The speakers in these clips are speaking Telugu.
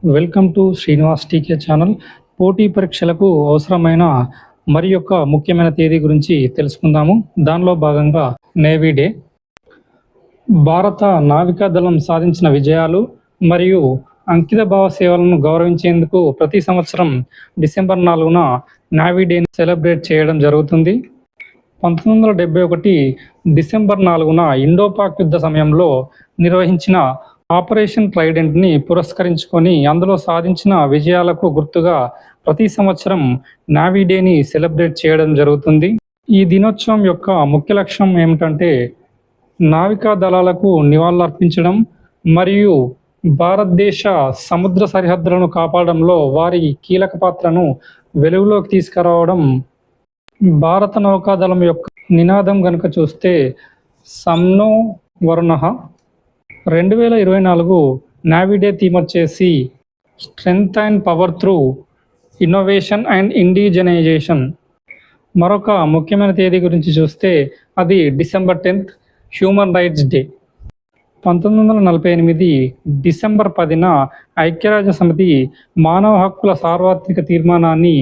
Welcome to Srinivas TK channel. పోటీ పరీక్షలకు అవసరమైన మరి యొక్క ముఖ్యమైన తేదీ గురించి తెలుసుకుందాము. దానిలో భాగంగా నేవీ డే, భారత నావికా దళం సాధించిన విజయాలు మరియు అంకిత భావ సేవలను గౌరవించేందుకు ప్రతి సంవత్సరం డిసెంబర్ 4న నేవీ డేని సెలబ్రేట్ చేయడం జరుగుతుంది. 1971 డిసెంబర్ 4న ఇండో-పాక్ యుద్ధ సమయంలో నిర్వహించిన ఆపరేషన్ ట్రైడెంట్ని పురస్కరించుకొని అందులో సాధించిన విజయాలకు గుర్తుగా ప్రతి సంవత్సరం నేవీ డేని సెలబ్రేట్ చేయడం జరుగుతుంది. ఈ దినోత్సవం యొక్క ముఖ్య లక్ష్యం ఏమిటంటే నావికా దళాలకు నివాళులర్పించడం మరియు భారతదేశ సముద్ర సరిహద్దులను కాపాడడంలో వారి కీలక పాత్రను వెలుగులోకి తీసుకురావడం. భారత నౌకాదళం యొక్క నినాదం గనుక చూస్తే సమ్నో వరుణః. 2024 నేవీ డే థీమ్ వచ్చేసి strength and power through innovation and indigenization. మరొక ముఖ్యమైన తేదీ గురించి చూస్తే అది December 10th human rights day. 1948 December 10న ఐక్యరాజ్య సమితి మానవ హక్కుల సార్వత్రిక తీర్మానాన్ని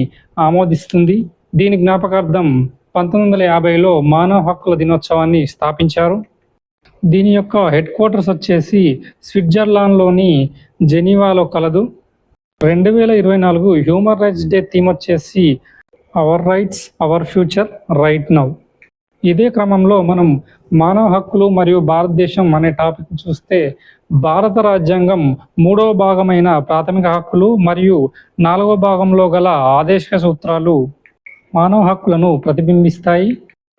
ఆమోదిస్తుంది. దీని జ్ఞాపకార్థం 1950లో మానవ హక్కుల దినోత్సవాన్ని స్థాపించారు. దీని యొక్క హెడ్ క్వార్టర్స్ వచ్చేసి స్విట్జర్లాండ్లోని జెనీవాలో కలదు. 2024 హ్యూమన్ రైట్స్ డే థీమ్ వచ్చేసి hour rights our future right now. ఇదే క్రమంలో మనం మానవ హక్కులు మరియు భారతదేశం అనే టాపిక్ చూస్తే భారత రాజ్యాంగం 3వ భాగమైన ప్రాథమిక హక్కులు మరియు 4వ భాగంలో గల ఆదేశ సూత్రాలు మానవ హక్కులను ప్రతిబింబిస్తాయి.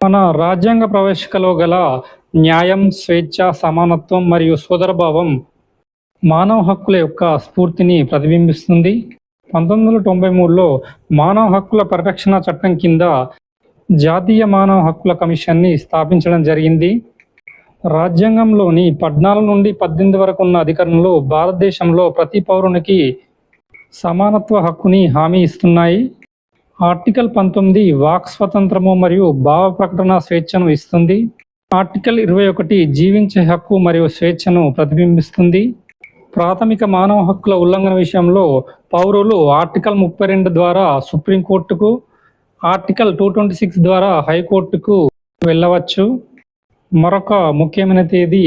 మన రాజ్యాంగ ప్రవేశికలో గల న్యాయం, స్వేచ్ఛ, సమానత్వం మరియు సోదరభావం మానవ హక్కుల యొక్క స్ఫూర్తిని ప్రతిబింబిస్తుంది. 1993లో మానవ హక్కుల పరిరక్షణ చట్టం కింద జాతీయ మానవ హక్కుల కమిషన్ని స్థాపించడం జరిగింది. రాజ్యాంగంలోని 14 నుండి 18 వరకు ఉన్న అధికరణలు భారతదేశంలో ప్రతి పౌరునికి సమానత్వ హక్కుని హామీ ఇస్తున్నాయి. ఆర్టికల్ 19 వాక్ స్వతంత్రము మరియు భావ ప్రకటన స్వేచ్ఛను ఇస్తుంది. ఆర్టికల్ 21 జీవించే హక్కు మరియు స్వేచ్ఛను ప్రతిబింబిస్తుంది. ప్రాథమిక మానవ హక్కుల ఉల్లంఘన విషయంలో పౌరులు ఆర్టికల్ 32 ద్వారా సుప్రీంకోర్టుకు, ఆర్టికల్ 226 ద్వారా హైకోర్టుకు వెళ్ళవచ్చు. మరొక ముఖ్యమైన తేదీ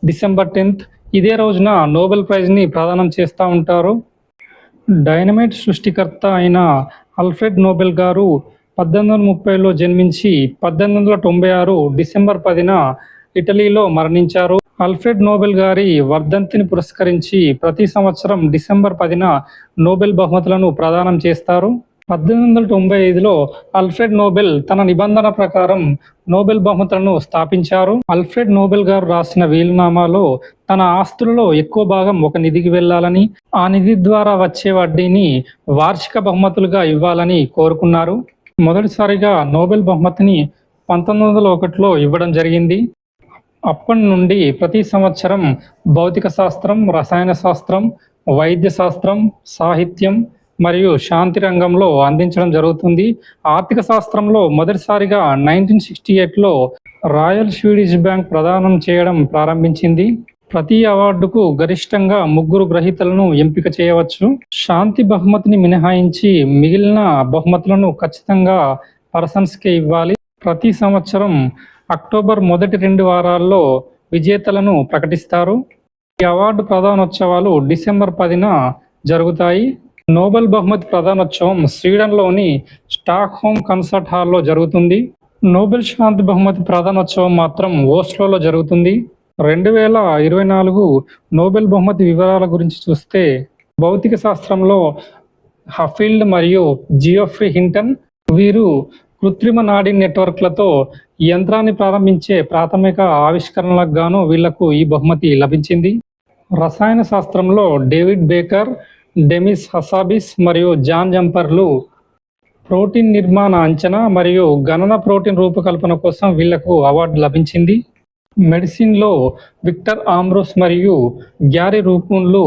డిసెంబర్ 10th. ఇదే రోజున నోబెల్ ప్రైజ్ని ప్రదానం చేస్తూ ఉంటారు. డైనమైట్ సృష్టికర్త అయిన ఆల్ఫ్రెడ్ నోబెల్ గారు 1830లో జన్మించి 1896 డిసెంబర్ 10న ఇటలీలో మరణించారు. ఆల్ఫ్రెడ్ నోబెల్ గారి వర్ధంతిని పురస్కరించి ప్రతి సంవత్సరం డిసెంబర్ 10న నోబెల్ బహుమతులను ప్రదానం చేస్తారు. 1895లో ఆల్ఫ్రెడ్ నోబెల్ తన నిబంధన ప్రకారం నోబెల్ బహుమతులను స్థాపించారు. ఆల్ఫ్రెడ్ నోబెల్ గారు రాసిన వీలునామాలో తన ఆస్తులలో ఎక్కువ భాగం ఒక నిధికి వెళ్ళాలని, ఆ నిధి ద్వారా వచ్చే వడ్డీని వార్షిక బహుమతులుగా ఇవ్వాలని కోరుకున్నారు. మొదటిసారిగా నోబెల్ బహుమతిని 1901లో ఇవ్వడం జరిగింది. అప్పటి నుండి ప్రతి సంవత్సరం భౌతిక శాస్త్రం, రసాయన శాస్త్రం, వైద్య శాస్త్రం, సాహిత్యం మరియు శాంతి రంగంలో అందించడం జరుగుతుంది. ఆర్థిక శాస్త్రంలో మొదటిసారిగా 1968లో రాయల్ స్వీడిష్ బ్యాంక్ ప్రదానం చేయడం ప్రారంభించింది. ప్రతి అవార్డుకు గరిష్టంగా 3 గ్రహీతలను ఎంపిక చేయవచ్చు. శాంతి బహుమతిని మినహాయించి మిగిలిన బహుమతులను ఖచ్చితంగా పర్సన్స్కే ఇవ్వాలి. ప్రతి సంవత్సరం అక్టోబర్ మొదటి 2 వారాల్లో విజేతలను ప్రకటిస్తారు. ఈ అవార్డు ప్రదానోత్సవాలు డిసెంబర్ 10న జరుగుతాయి. నోబెల్ బహుమతి ప్రదానోత్సవం స్వీడన్లోని స్టాక్హోమ్ కన్సర్ట్ హాల్లో జరుగుతుంది. నోబెల్ శాంతి బహుమతి ప్రదానోత్సవం మాత్రం ఓస్లోలో జరుగుతుంది. 2024 నోబెల్ బహుమతి వివరాల గురించి చూస్తే భౌతిక శాస్త్రంలో హఫీల్డ్ మరియు జియోఫ్రీ హింటన్ వీరు కృత్రిమ నాడీ నెట్వర్క్లతో యంత్రాన్ని ప్రారంభించే ప్రాథమిక ఆవిష్కరణలకు గాను వీళ్లకు ఈ బహుమతి లభించింది. రసాయన శాస్త్రంలో డేవిడ్ బేకర్, డెమిస్ హసాబిస్ మరియు జాన్ జంపర్లు ప్రోటీన్ నిర్మాణ అంచనా మరియు గణన ప్రోటీన్ రూపకల్పన కోసం వీళ్లకు అవార్డు లభించింది. మెడిసిన్లో విక్టర్ ఆంబ్రోస్ మరియు గ్యారీ రూపున్లు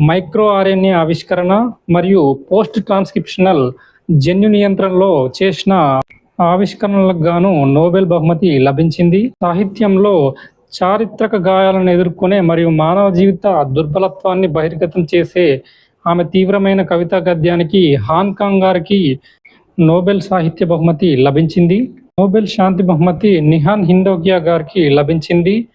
మైక్రో ఆర్ఎన్ఏ ఆవిష్కరణ మరియు పోస్ట్ ట్రాన్స్క్రిప్షనల్ జన్యు నియంత్రణలో చేసిన ఆవిష్కరణలకు గాను నోబెల్ బహుమతి లభించింది. సాహిత్యంలో చారిత్రక గాయాలను ఎదుర్కొనే మరియు మానవ జీవిత దుర్బలత్వాన్ని బహిర్గతం చేసే ఆమె తీవ్రమైన కవితా గద్యానికి హాన్కాంగ్ గారికి నోబెల్ సాహిత్య బహుమతి లభించింది. నోబెల్ శాంతి బహుమతి నిహాన్ హిందోకియా గారికి లభించింది.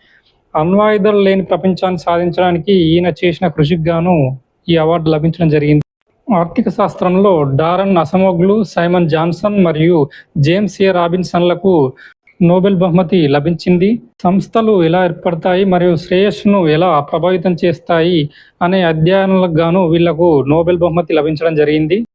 అణ్వాయుధాలు లేని ప్రపంచాన్ని సాధించడానికి ఈయన చేసిన కృషికి గాను ఈ అవార్డు లభించడం జరిగింది. ఆర్థిక శాస్త్రంలో డారన్ అసమోగ్లు, సైమన్ జాన్సన్ మరియు జేమ్స్ ఏ రాబిన్సన్లకు నోబెల్ బహుమతి లభించింది. సంస్థలు ఎలా ఏర్పడతాయి మరియు శ్రేయస్సును ఎలా ప్రభావితం చేస్తాయి అనే అధ్యయనాలకు గాను వీళ్లకు నోబెల్ బహుమతి లభించడం జరిగింది.